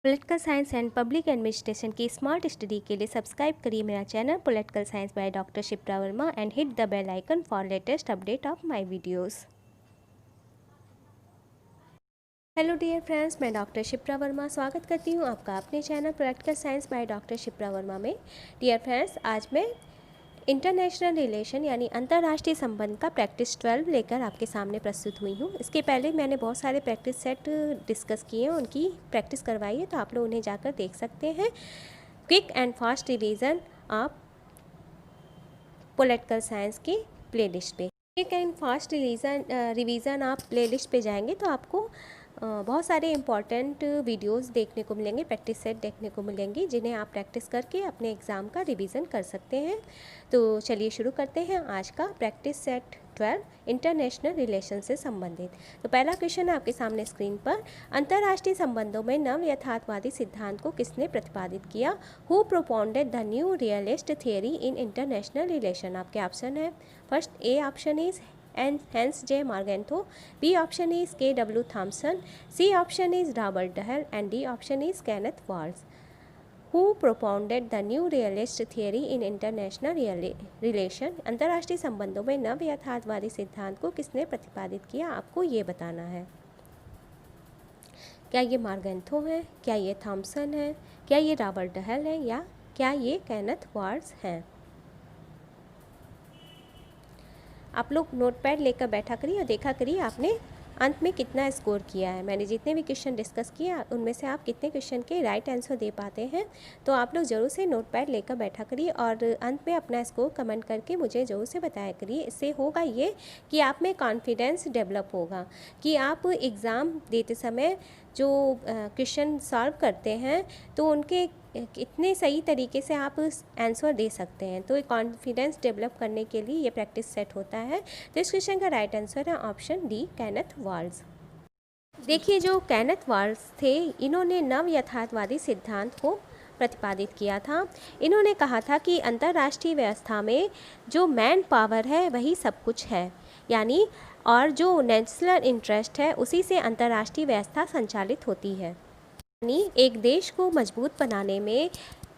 Political science and public administration की smart study के लिए सब्सक्राइब करिए मेरा channel political science by doctor Shipra Verma and hit the bell icon for latest update of my videos. Hello dear friends, मैं doctor Shipra Verma स्वागत करती हूँ आपका अपने channel political science by doctor Shipra Verma में। डियर फ्रेंड्स, आज मैं इंटरनेशनल रिलेशन यानी अंतर्राष्ट्रीय संबंध का प्रैक्टिस 12 लेकर आपके सामने प्रस्तुत हुई हूँ। इसके पहले मैंने बहुत सारे प्रैक्टिस सेट डिस्कस किए हैं, उनकी प्रैक्टिस करवाई है, तो आप लोग उन्हें जाकर देख सकते हैं। क्विक एंड फास्ट रिवीजन आप पॉलिटिकल साइंस की प्लेलिस्ट पे, क्विक एंड फास्ट रिवीजन आप प्लेलिस्ट पे जाएंगे तो आपको बहुत सारे इम्पॉर्टेंट वीडियोस देखने को मिलेंगे, प्रैक्टिस सेट देखने को मिलेंगी, जिन्हें आप प्रैक्टिस करके अपने एग्ज़ाम का रिवीजन कर सकते हैं। तो चलिए शुरू करते हैं आज का प्रैक्टिस सेट 12 इंटरनेशनल रिलेशन से संबंधित। तो पहला क्वेश्चन है आपके सामने स्क्रीन पर, अंतर्राष्ट्रीय संबंधों में नव यथार्थवादी सिद्धांत को किसने प्रतिपादित किया? Who propounded the new realist theory in international relation? आपके ऑप्शन है, first A option is Hans J. Margenthaler, B option is K.W. Thompson, C option is Robert Dahl, and D option is Kenneth Waltz. Who propounded the new realist theory in international relation? अंतर्राष्ट्रीय संबंधों में नव यथार्थवादी सिद्धांत को किसने प्रतिपादित किया, आपको ये बताना है। क्या ये मार्गेंथो है, क्या ये थॉम्सन है, क्या ये रॉबर्ट डहल है, या क्या ये केनेथ वाल्ट्ज हैं? आप लोग नोटपैड लेकर बैठा करिए और देखा करिए आपने अंत में कितना स्कोर किया है। मैंने जितने भी क्वेश्चन डिस्कस किया उनमें से आप कितने क्वेश्चन के राइट आंसर दे पाते हैं, तो आप लोग ज़रूर से नोटपैड लेकर बैठा करिए और अंत में अपना स्कोर कमेंट करके मुझे ज़रूर से बताया करिए। इससे होगा ये कि आप में कॉन्फिडेंस डेवलप होगा कि आप एग्ज़ाम देते समय जो क्वेश्चन सॉल्व करते हैं तो उनके इतने सही तरीके से आप आंसर दे सकते हैं। तो कॉन्फिडेंस डेवलप करने के लिए ये प्रैक्टिस सेट होता है। तो इस क्वेश्चन का राइट आंसर है ऑप्शन डी, केनेथ वाल्ट्ज। देखिए, जो केनेथ वाल्ट्ज थे, इन्होंने नव यथार्थवादी सिद्धांत को प्रतिपादित किया था। इन्होंने कहा था कि अंतर्राष्ट्रीय व्यवस्था में जो मैन पावर है वही सब कुछ है, यानी और जो नेशनल इंटरेस्ट है उसी से अंतर्राष्ट्रीय व्यवस्था संचालित होती है। यानी एक देश को मजबूत बनाने में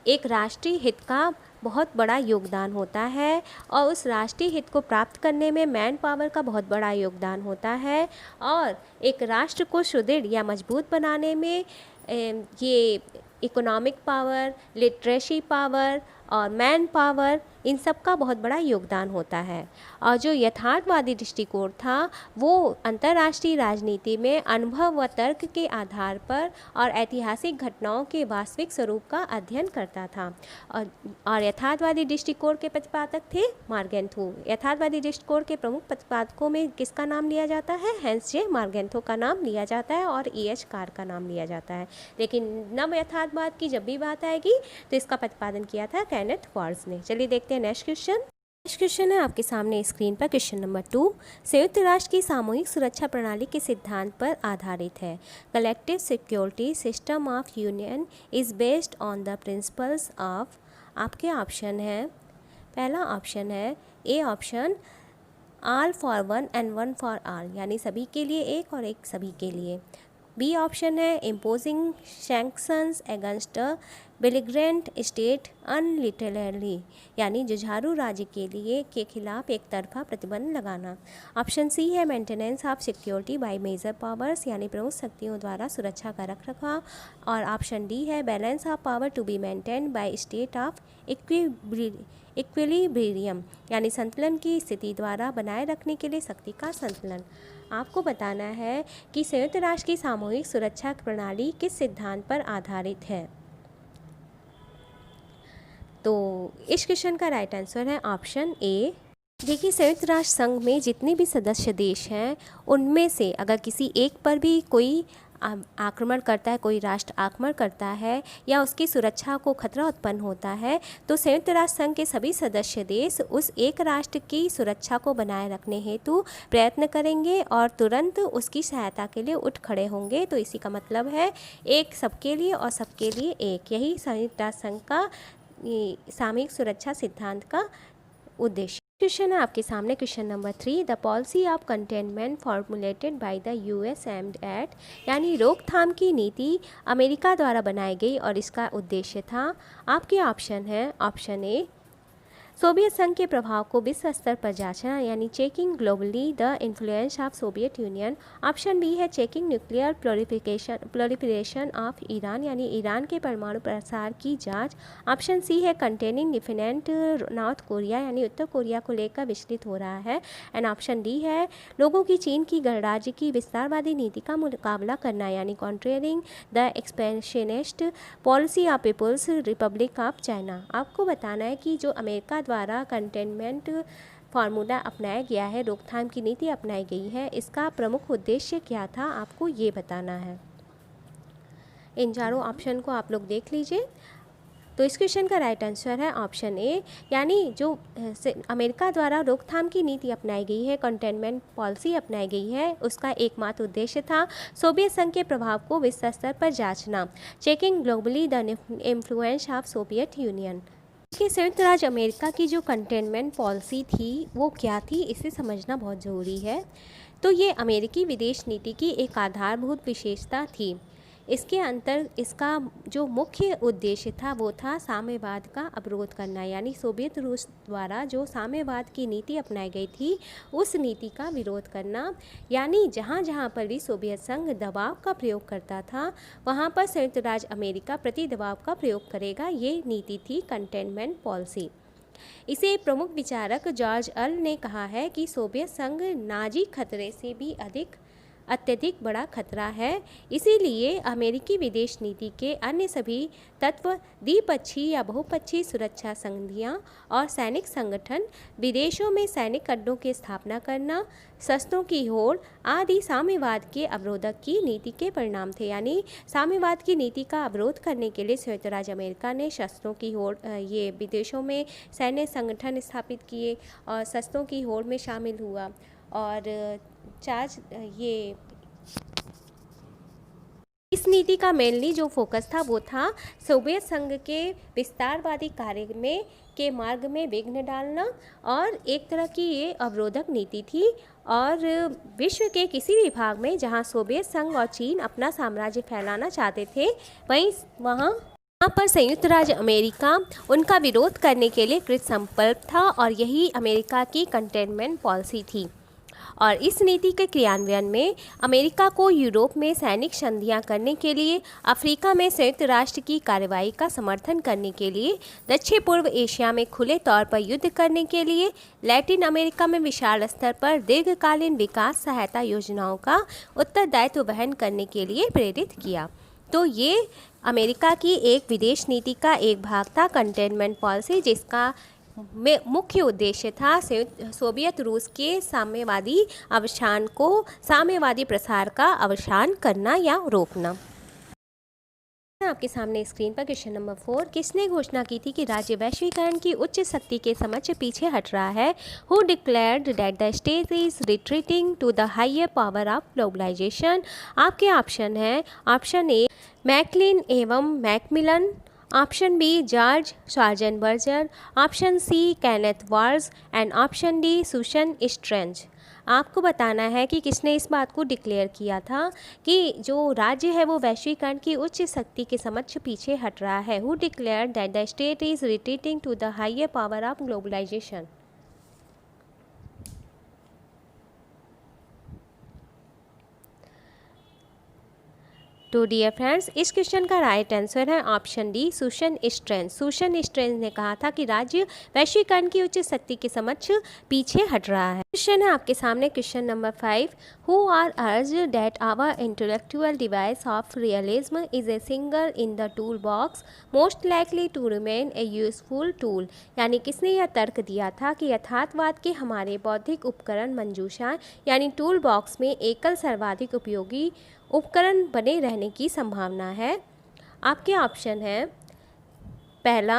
एक राष्ट्रीय हित का बहुत बड़ा योगदान होता है और उस राष्ट्रीय हित को प्राप्त करने में मैन पावर का बहुत बड़ा योगदान होता है। और एक राष्ट्र को सुदृढ़ या मजबूत बनाने में ये इकोनॉमिक पावर, लिटरेसी पावर और मैन पावर, इन सब का बहुत बड़ा योगदान होता है। और जो यथार्थवादी दृष्टिकोण था वो अंतर्राष्ट्रीय राजनीति में अनुभव व तर्क के आधार पर और ऐतिहासिक घटनाओं के वास्तविक स्वरूप का अध्ययन करता था। और यथार्थवादी दृष्टिकोण के प्रतिपादक थे मार्गेंथो। यथार्थवादी दृष्टिकोण के प्रमुख प्रतिपादकों में किसका नाम लिया जाता है? हैंस जे मार्गेंथो का नाम लिया जाता है और E.H. कार का नाम लिया जाता है। लेकिन नव यथार्थवाद की जब भी बात आएगी तो इसका प्रतिपादन किया था केनेथ वाल्ट्ज ने। चलिए देखते हैं नेक्स्ट क्वेश्चन। नेक्स्ट क्वेश्चन है आपके सामने स्क्रीन पर, क्वेश्चन नंबर 2। संयुक्त राष्ट्र की सामूहिक सुरक्षा प्रणाली के सिद्धांत पर आधारित है। Collective security system of union is based on the principles of. आपके ऑप्शन है, पहला ऑप्शन है A option, all for one and one for all, यानी सभी के लिए एक और एक सभी के लिए। बी ऑप्शन है imposing sanctions against a belligerent state unilaterally, यानी जुझारू राज्य के खिलाफ एक तरफा प्रतिबंध लगाना। ऑप्शन सी है maintenance of security by major powers, यानी प्रमुख शक्तियों द्वारा सुरक्षा का रखरखाव। और ऑप्शन डी है balance of power to be maintain by state of equilibrium, यानी संतुलन की स्थिति द्वारा बनाए रखने के लिए शक्ति का संतुलन। आपको बताना है कि संयुक्त राष्ट्र की सामूहिक सुरक्षा प्रणाली किस सिद्धांत पर आधारित है। तो इस क्वेश्चन का राइट आंसर है ऑप्शन ए। देखिए, संयुक्त राष्ट्र संघ में जितने भी सदस्य देश हैं उनमें से अगर किसी एक पर भी कोई आक्रमण करता है, कोई राष्ट्र आक्रमण करता है या उसकी सुरक्षा को खतरा उत्पन्न होता है, तो संयुक्त राष्ट्र संघ के सभी सदस्य देश उस एक राष्ट्र की सुरक्षा को बनाए रखने हेतु प्रयत्न करेंगे और तुरंत उसकी सहायता के लिए उठ खड़े होंगे। तो इसी का मतलब है एक सबके लिए और सबके लिए एक, यही संयुक्त राष्ट्र संघ का सामूहिक सुरक्षा सिद्धांत का उद्देश्य। क्वेश्चन है आपके सामने question number 3, the policy of containment formulated by the US aimed at, यानी रोकथाम की नीति अमेरिका द्वारा बनाई गई और इसका उद्देश्य था। आपके ऑप्शन है, ऑप्शन ए सोवियत संघ के प्रभाव को विश्व स्तर पर जांचना, यानी checking globally the influence of Soviet Union. Option B है checking nuclear proliferation of Iran, यानी ईरान के परमाणु प्रसार की जांच। ऑप्शन सी है कंटेनिंग डिफिनेंट नॉर्थ कोरिया, यानी उत्तर कोरिया को लेकर विचलित हो रहा है। एंड ऑप्शन डी है लोगों की चीन की गणराज्य की विस्तारवादी नीति का मुकाबला करना, यानी countering the expansionist policy of People's Republic of China. आपको बताना है कि जो अमेरिका द्वारा कंटेनमेंट फार्मूला अपनाया गया है, रोकथाम की नीति अपनाई गई है, इसका प्रमुख उद्देश्य क्या था, आपको ये बताना है। इन चारों ऑप्शन को आप लोग देख लीजिए। तो इस क्वेश्चन का राइट आंसर है ऑप्शन ए, यानी जो अमेरिका द्वारा रोकथाम की नीति अपनाई गई है, कंटेनमेंट पॉलिसी अपनाई गई है, उसका एकमात्र उद्देश्य था सोवियत संघ के प्रभाव को विश्व स्तर पर जांचना, checking globally the influence of Soviet union. कि संयुक्त राज्य अमेरिका की जो कंटेनमेंट पॉलिसी थी वो क्या थी, इसे समझना बहुत ज़रूरी है। तो ये अमेरिकी विदेश नीति की एक आधारभूत विशेषता थी। इसके अंतर इसका जो मुख्य उद्देश्य था वो था साम्यवाद का अवरोध करना, यानी सोवियत रूस द्वारा जो साम्यवाद की नीति अपनाई गई थी उस नीति का विरोध करना, यानी जहाँ जहाँ पर भी सोवियत संघ दबाव का प्रयोग करता था वहाँ पर संयुक्त राज्य अमेरिका प्रति दबाव का प्रयोग करेगा। ये नीति थी कंटेनमेंट पॉलिसी। इसे प्रमुख विचारक जॉर्ज अर्ल ने कहा है कि सोवियत संघ नाजी खतरे से भी अत्यधिक बड़ा खतरा है, इसीलिए अमेरिकी विदेश नीति के अन्य सभी तत्व द्विपक्षीय या बहुपक्षीय सुरक्षा संधियां और सैनिक संगठन, विदेशों में सैनिक अड्डों की स्थापना करना, शस्त्रों की होड़ आदि साम्यवाद के अवरोधक की नीति के परिणाम थे। यानी साम्यवाद की नीति का अवरोध करने के लिए संयुक्त राज्य अमेरिका ने शस्त्रों की होड़, ये विदेशों में सैन्य संगठन स्थापित किए और शस्त्रों की होड़ में शामिल हुआ। और ये इस नीति का मेनली जो फोकस था वो था सोवियत संघ के विस्तारवादी कार्य में के मार्ग में विघ्न डालना, और एक तरह की ये अवरोधक नीति थी। और विश्व के किसी भी भाग में जहां सोवियत संघ और चीन अपना साम्राज्य फैलाना चाहते थे वहाँ पर संयुक्त राज्य अमेरिका उनका विरोध करने के लिए कृत संकल्प था, और यही अमेरिका की कंटेनमेंट पॉलिसी थी। और इस नीति के क्रियान्वयन में अमेरिका को यूरोप में सैनिक संधियां करने के लिए, अफ्रीका में संयुक्त राष्ट्र की कार्रवाई का समर्थन करने के लिए, दक्षिण पूर्व एशिया में खुले तौर पर युद्ध करने के लिए, लैटिन अमेरिका में विशाल स्तर पर दीर्घकालीन विकास सहायता योजनाओं का उत्तरदायित्व वहन करने के लिए प्रेरित किया। तो ये अमेरिका की एक विदेश नीति का एक भाग था कंटेनमेंट पॉलिसी, जिसका में मुख्य उद्देश्य था सोवियत रूस के साम्यवादी प्रसार का अवसान करना या रोकना। आपके सामने स्क्रीन पर क्वेश्चन नंबर 4, किसने घोषणा की थी कि राज्य वैश्वीकरण की उच्च शक्ति के समक्ष पीछे हट रहा है? Who declared that the state is retreating to the higher power of globalisation? आपके ऑप्शन है, ऑप्शन ए मैकलिन एवं Macmillan, option B George Schwarzenegger, option C Kenneth Waltz and option D Susan Strange. आपको बताना है कि किसने इस बात को डिक्लेयर किया था कि जो राज्य है वो वैश्वीकरण की उच्च शक्ति के समक्ष पीछे हट रहा है। Who declared that the state is retreating to the higher power of globalisation? तो डियर फ्रेंड्स, इस क्वेश्चन का राइट आंसर है option D Susan Strange. Susan Strange ने कहा था कि राज्य वैश्वीकरण की उच्च शक्ति के समक्ष पीछे हट रहा है। क्वेश्चन है आपके सामने question number 5, who are urge that our intellectual device of realism is a singer in the tool box most likely to remain a useful tool? यानी किसने यह तर्क दिया था कि यथार्थवाद के हमारे बौद्धिक उपकरण मंजूषा यानी टूल बॉक्स में एकल सर्वाधिक उपयोगी उपकरण बने रहने की संभावना है? आपके ऑप्शन है, पहला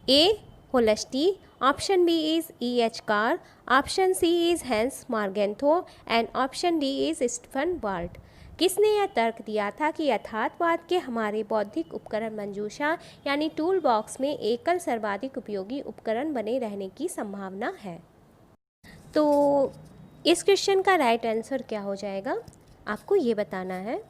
A Holsti, option B is E H Carr, option C is Hans Morgenthau and option D is Stephen Walt. किसने यह तर्क दिया था कि यथार्थवाद के हमारे बौद्धिक उपकरण मंजूषा यानी टूल बॉक्स में एकल सर्वाधिक उपयोगी उपकरण बने रहने की संभावना है? तो इस क्वेश्चन का राइट आंसर क्या हो जाएगा, आपको ये बताना है।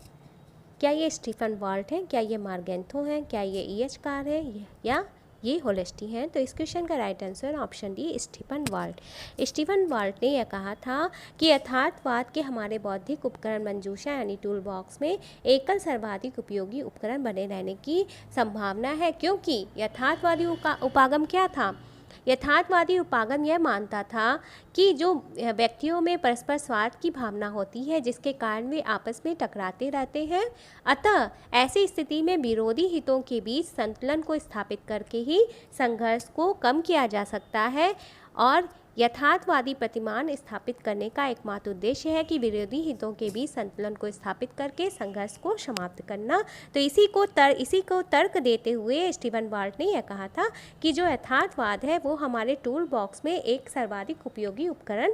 क्या ये स्टीफन वाल्ट है, क्या ये मार्गेंथो हैं, क्या ये E.H. कार है, या ये होलेस्टी हैं। तो इस क्वेश्चन का right answer option D, Stephen Walt. Stephen Walt ने यह कहा था कि यथार्थवाद के हमारे बौद्धिक उपकरण मंजूषा यानी टूल बॉक्स में एकल सर्वाधिक उपयोगी उपकरण बने रहने की संभावना है, क्योंकि यथार्थवादी उपागम क्या था। यथार्थवादी उपागम यह मानता था कि जो व्यक्तियों में परस्पर स्वार्थ की भावना होती है जिसके कारण वे आपस में टकराते रहते हैं, अतः ऐसी स्थिति में विरोधी हितों के बीच संतुलन को स्थापित करके ही संघर्ष को कम किया जा सकता है, और यथार्थवादी प्रतिमान स्थापित करने का एकमात्र उद्देश्य है कि विरोधी हितों के बीच संतुलन को स्थापित करके संघर्ष को समाप्त करना। तो इसी को तर्क देते हुए स्टीफन वाल्ट ने यह कहा था कि जो यथार्थवाद है वो हमारे टूल बॉक्स में एक सर्वाधिक उपयोगी उपकरण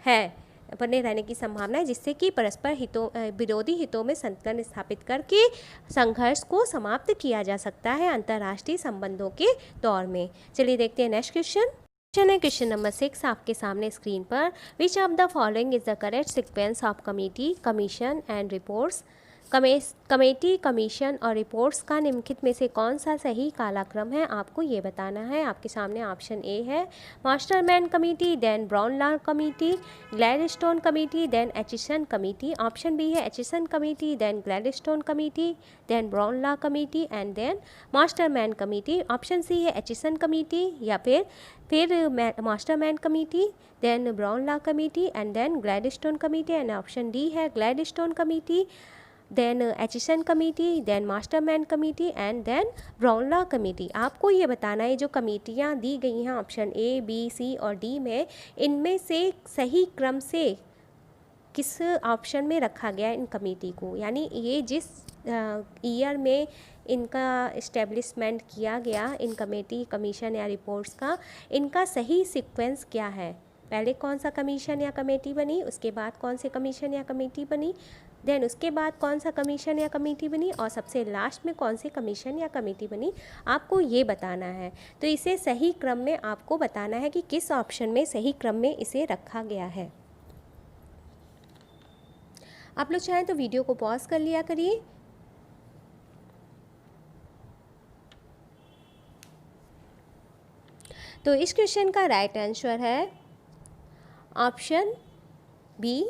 है बने रहने की संभावना है, जिससे कि परस्पर विरोधी हितों में संतुलन स्थापित करके संघर्ष को समाप्त किया जा सकता है अंतर्राष्ट्रीय संबंधों के दौर में। चलिए देखते हैं नेक्स्ट क्वेश्चन है क्वेश्चन नंबर 6 आपके सामने स्क्रीन पर। विच of the following is the correct sequence of committee, commission and reports. Committee, commission और रिपोर्ट्स का निम्नलिखित में से कौन सा सही कालक्रम है, आपको ये बताना है। आपके सामने ऑप्शन ए है Masterman committee, then Brown Law committee, Gladstone committee, then Aitchison committee. Option B है Aitchison committee, then Gladstone committee, then Brown Law committee and then Masterman committee. Option C है एचिसन कमेटी या फिर Masterman committee, then Brown Law committee and then Gladstone committee, and option D है Gladstone committee, then Aitchison committee, then Masterman committee and then Brown Law committee. आपको ये बताना है जो कमेटियाँ दी गई हैं ऑप्शन ए, बी, सी और डी में, इनमें से सही क्रम से किस ऑप्शन में रखा गया इन कमेटी को, यानी ये जिस ईयर में इनका इस्टेब्लिशमेंट किया गया इन कमेटी, कमीशन या रिपोर्ट्स का, इनका सही सीक्वेंस क्या है। पहले कौन सा कमीशन या कमेटी बनी, उसके बाद कौन से कमीशन या कमेटी बनी, देन उसके बाद कौन सा कमीशन या कमेटी बनी, और सबसे लास्ट में कौन सी कमीशन या कमेटी बनी, आपको ये बताना है। तो इसे सही क्रम में आपको बताना है कि किस ऑप्शन में सही क्रम में इसे रखा गया है। आप लोग चाहें तो वीडियो को पॉज कर लिया करिए। तो इस क्वेश्चन का राइट आंसर है ऑप्शन बी,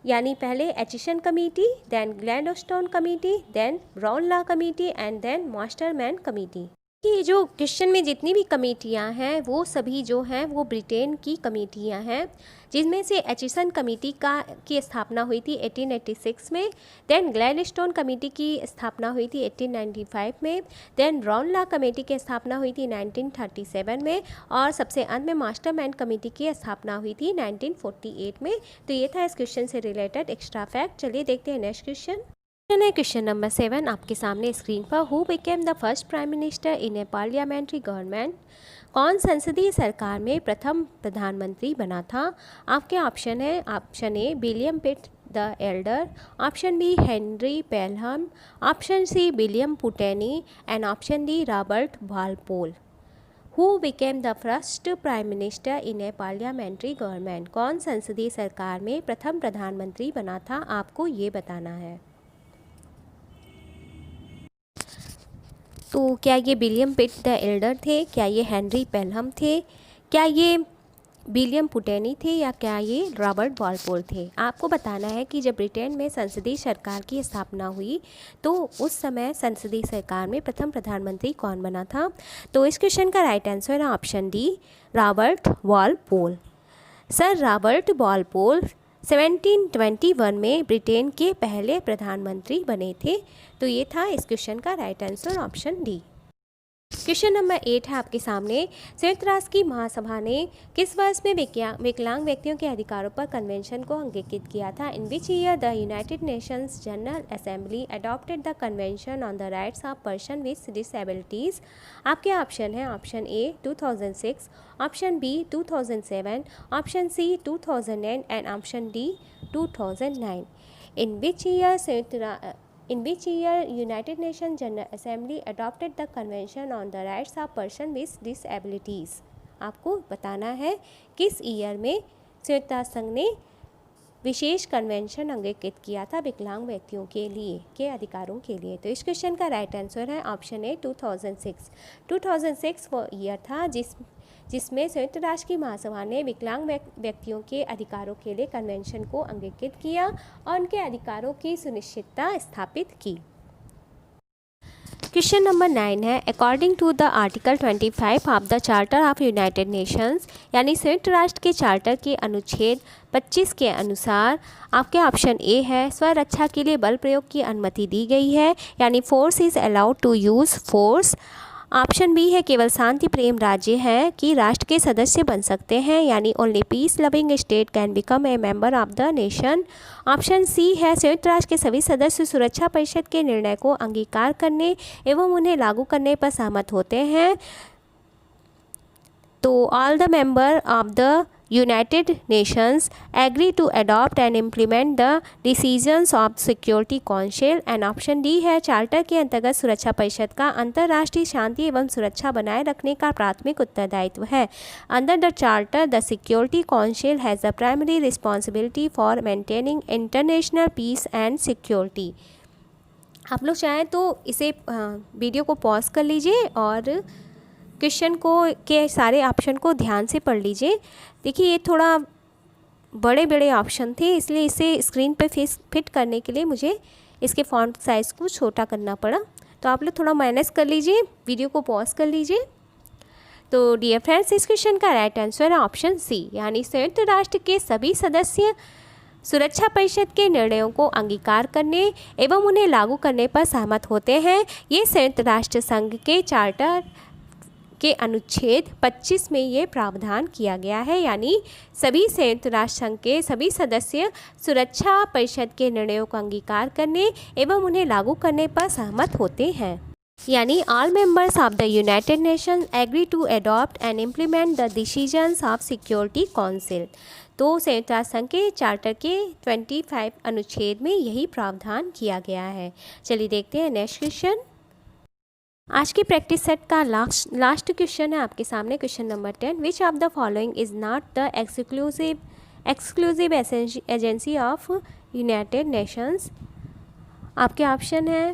यानी पहले Aitchison committee, then Gladstone committee, then Brown Law committee and then Masterman committee. कि जो क्वेश्चन में जितनी भी कमेटियां हैं वो सभी जो हैं वो ब्रिटेन की कमेटियां हैं, जिनमें से एचिसन कमेटी की स्थापना हुई थी 1886 में, देन ग्लैडस्टोन कमेटी की स्थापना हुई थी 1895 में, देन ब्राउन लॉ कमेटी की स्थापना हुई थी 1937 में, और सबसे अंत में मास्टरमैन कमेटी की स्थापना हुई थी 1948 में। तो ये था इस क्वेश्चन से रिलेटेड एक्स्ट्रा फैक्ट। चलिए देखते हैं नेक्स्ट क्वेश्चन है क्वेश्चन नंबर 7 आपके सामने स्क्रीन पर। Who became the first prime minister in a parliamentary government. कौन संसदीय सरकार में प्रथम प्रधानमंत्री बना था। आपके ऑप्शन है option A William Pitt the Elder, option B Henry Pelham, option C William Pulteney and option D Robert Walpole. Who became the first prime minister in a parliamentary government. कौन संसदीय सरकार में प्रथम प्रधानमंत्री बना था, आपको ये बताना है। तो क्या ये विलियम पिट द एल्डर थे, क्या ये हेनरी पेलहम थे, क्या ये विलियम पुटेनी थे, या क्या ये रॉबर्ट वालपोल थे। आपको बताना है कि जब ब्रिटेन में संसदीय सरकार की स्थापना हुई तो उस समय संसदीय सरकार में प्रथम प्रधानमंत्री कौन बना था। तो इस क्वेश्चन का राइट आंसर है option D, Robert Walpole. Sir Robert Walpole 1721 में ब्रिटेन के पहले प्रधानमंत्री बने थे। तो ये था इस क्वेश्चन का right answer option D. Question number 8 है आपके सामने। संयुक्त राष्ट्र की महासभा ने किस वर्ष में विकलांग व्यक्तियों के अधिकारों पर कन्वेंशन को अंगीकृत किया था। In which year the United Nations General Assembly adopted the convention on the rights of person with disabilities. आपके ऑप्शन है option A 2006, option B 2007, option C 2009 and option D 2009। In which year United Nations General Assembly adopted the Convention on the Rights of Persons with Disabilities? आपको बताना है किस year में संयुक्त राष्ट्र संघ ने विशेष कन्वेंशन अंगीकृत किया था विकलांग व्यक्तियों के लिए के अधिकारों के लिए। तो इस क्वेश्चन का राइट आंसर है ऑप्शन ए 2006। 2006 वो ईयर था जिसमें संयुक्त राष्ट्र की महासभा ने विकलांग व्यक्तियों के अधिकारों के लिए कन्वेंशन को अंगीकृत किया और उनके अधिकारों की सुनिश्चितता स्थापित की। क्वेश्चन नंबर 9 है, according to the article 25 of the charter of United Nations, यानी संयुक्त राष्ट्र के चार्टर के अनुच्छेद 25 के अनुसार आपके ऑप्शन ए है स्वरक्षा के लिए बल प्रयोग की अनुमति दी गई है, यानी force is allowed to use force. Option B है केवल शांति प्रेम राज्य हैं कि राष्ट्र के सदस्य बन सकते हैं, यानी only peace loving state can become a member of the nation. Option C है संयुक्त राष्ट्र के सभी सदस्य सुरक्षा परिषद के निर्णय को अंगीकार करने एवं उन्हें लागू करने पर सहमत होते हैं। तो all the member of the United Nations agree to adopt and implement the decisions of security council. And option D है चार्टर के अंतर्गत सुरक्षा परिषद का अंतर्राष्ट्रीय शांति एवं सुरक्षा बनाए रखने का प्राथमिक उत्तरदायित्व है। Under the charter the security council has the primary responsibility for maintaining international peace and security. आप लोग चाहें तो इसे वीडियो को पॉज कर लीजिए और क्वेश्चन को के सारे ऑप्शन को ध्यान से पढ़ लीजिए। देखिए ये थोड़ा बड़े बड़े ऑप्शन थे, इसलिए इसे स्क्रीन पे फिट करने के लिए मुझे इसके फॉन्ट साइज़ को छोटा करना पड़ा। तो आप लोग थोड़ा मैनेज कर लीजिए, वीडियो को पॉज कर लीजिए। तो डियर फ्रेंड्स, इस क्वेश्चन का राइट आंसर है ऑप्शन सी, यानी संयुक्त राष्ट्र के सभी सदस्य सुरक्षा परिषद के निर्णयों को अंगीकार करने एवं उन्हें लागू करने पर सहमत होते हैं। ये संयुक्त राष्ट्र संघ के चार्टर के अनुच्छेद 25 में ये प्रावधान किया गया है, यानी सभी संयुक्त राष्ट्र संघ के सभी सदस्य सुरक्षा परिषद के निर्णयों का अंगीकार करने एवं उन्हें लागू करने पर सहमत होते हैं, यानी all members of the United Nations agree to adopt and implement the decisions of security council. तो संयुक्त राष्ट्र संघ के चार्टर के 25 अनुच्छेद में यही प्रावधान किया गया है। चलिए देखते हैं नेक्स्ट क्वेश्चन। आज की प्रैक्टिस सेट का लास्ट क्वेश्चन है आपके सामने, question number 10। Which of the following is not the exclusive agency of United Nations. आपके ऑप्शन है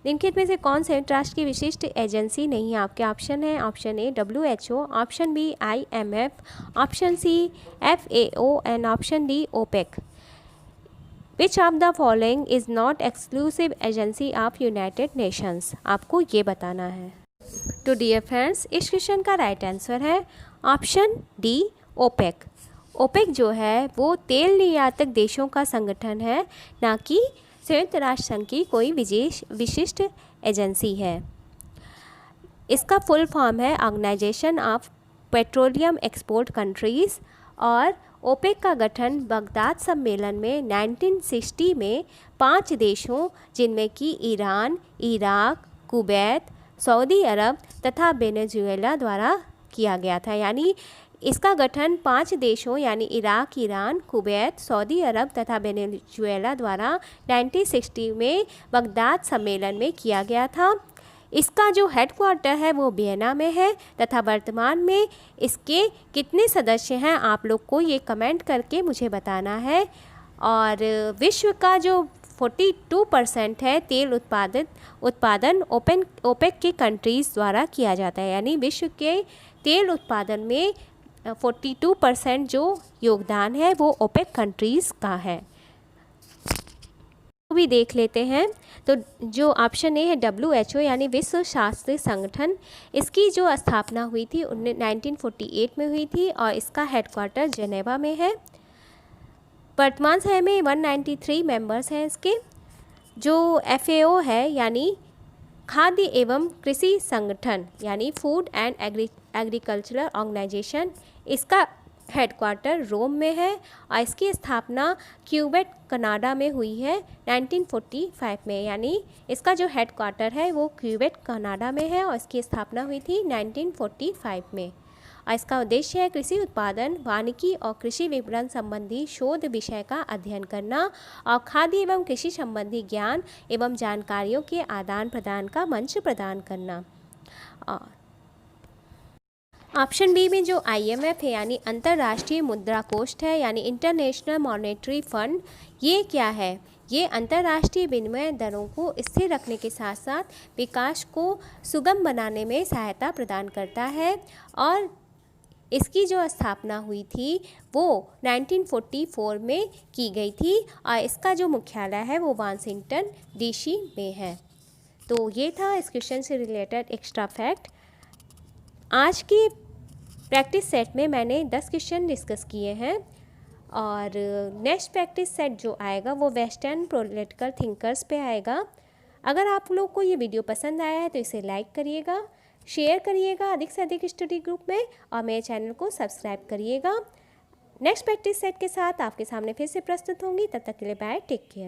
निम्नलिखित में से कौन संयुक्त राष्ट्र की विशिष्ट एजेंसी नहीं है। आपके ऑप्शन है option A WHO, option B IMF, option C FAO and option D OPEC। Which of the following is not exclusive agency of United Nations, आपको ये बताना है। तो डियर फ्रेंड्स, इस क्वेश्चन का राइट आंसर है ऑप्शन डी OPEC। OPEC जो है वो तेल निर्यातक देशों का संगठन है, ना कि संयुक्त राष्ट्र संघ की कोई विशिष्ट एजेंसी है। इसका फुल फॉर्म है organisation of petroleum export countries. और ओपेक का गठन बगदाद सम्मेलन में 1960 में 5 देशों जिनमें कि ईरान, इराक, कुवैत, सऊदी अरब तथा वेनेजुएला द्वारा किया गया था। यानी इसका गठन 5 देशों यानी इराक, ईरान, कुवैत, सऊदी अरब तथा वेनेजुएला द्वारा 1960 में बगदाद सम्मेलन में किया गया था। इसका जो हेडक्वार्टर है वो वियना में है तथा वर्तमान में इसके कितने सदस्य हैं आप लोग को ये कमेंट करके मुझे बताना है। और विश्व का जो 42% है तेल उत्पादन ओपेक के कंट्रीज़ द्वारा किया जाता है। यानी विश्व के तेल उत्पादन में 42% जो योगदान है वो ओपेक कंट्रीज़ का है। तो भी देख लेते हैं। तो जो ऑप्शन ए है WHO यानी विश्व स्वास्थ्य संगठन, इसकी जो स्थापना हुई थी 1948 में हुई थी और इसका हेडक्वार्टर जेनेवा में है। वर्तमान समय में 193 मेंबर्स हैं इसके। जो FAO है यानी खाद्य एवं कृषि संगठन यानी फूड एंड एग्रीकल्चरल ऑर्गेनाइजेशन, इसका हेडक्वार्टर रोम में है और इसकी स्थापना क्यूबेक कनाडा में हुई है 1945 में। यानी इसका जो हेडक्वार्टर है वो क्यूबेक कनाडा में है और इसकी स्थापना हुई थी 1945 में। और इसका उद्देश्य है कृषि उत्पादन, वानिकी और कृषि विपणन संबंधी शोध विषय का अध्ययन करना और खाद्य एवं कृषि संबंधी ज्ञान एवं जानकारियों के आदान प्रदान का मंच प्रदान करना। ऑप्शन बी में जो IMF है यानी अंतर्राष्ट्रीय मुद्रा कोष है यानी इंटरनेशनल मॉनेटरी फंड, ये क्या है? ये अंतर्राष्ट्रीय विनिमय दरों को स्थिर रखने के साथ साथ विकास को सुगम बनाने में सहायता प्रदान करता है और इसकी जो स्थापना हुई थी वो 1944 में की गई थी और इसका जो मुख्यालय है वो वाशिंगटन DC में है। तो ये था इस क्वेश्चन से रिलेटेड एक्स्ट्रा फैक्ट। आज की प्रैक्टिस सेट में मैंने 10 क्वेश्चन डिस्कस किए हैं और नेक्स्ट प्रैक्टिस सेट जो आएगा वो वेस्टर्न पॉलिटिकल थिंकर्स पे आएगा। अगर आप लोग को ये वीडियो पसंद आया है तो इसे लाइक करिएगा, शेयर करिएगा अधिक से अधिक स्टडी ग्रुप में और मेरे चैनल को सब्सक्राइब करिएगा। नेक्स्ट प्रैक्टिस सेट के साथ आपके सामने फिर से प्रस्तुत होंगी। तब तक के लिए बाय, टेक केयर।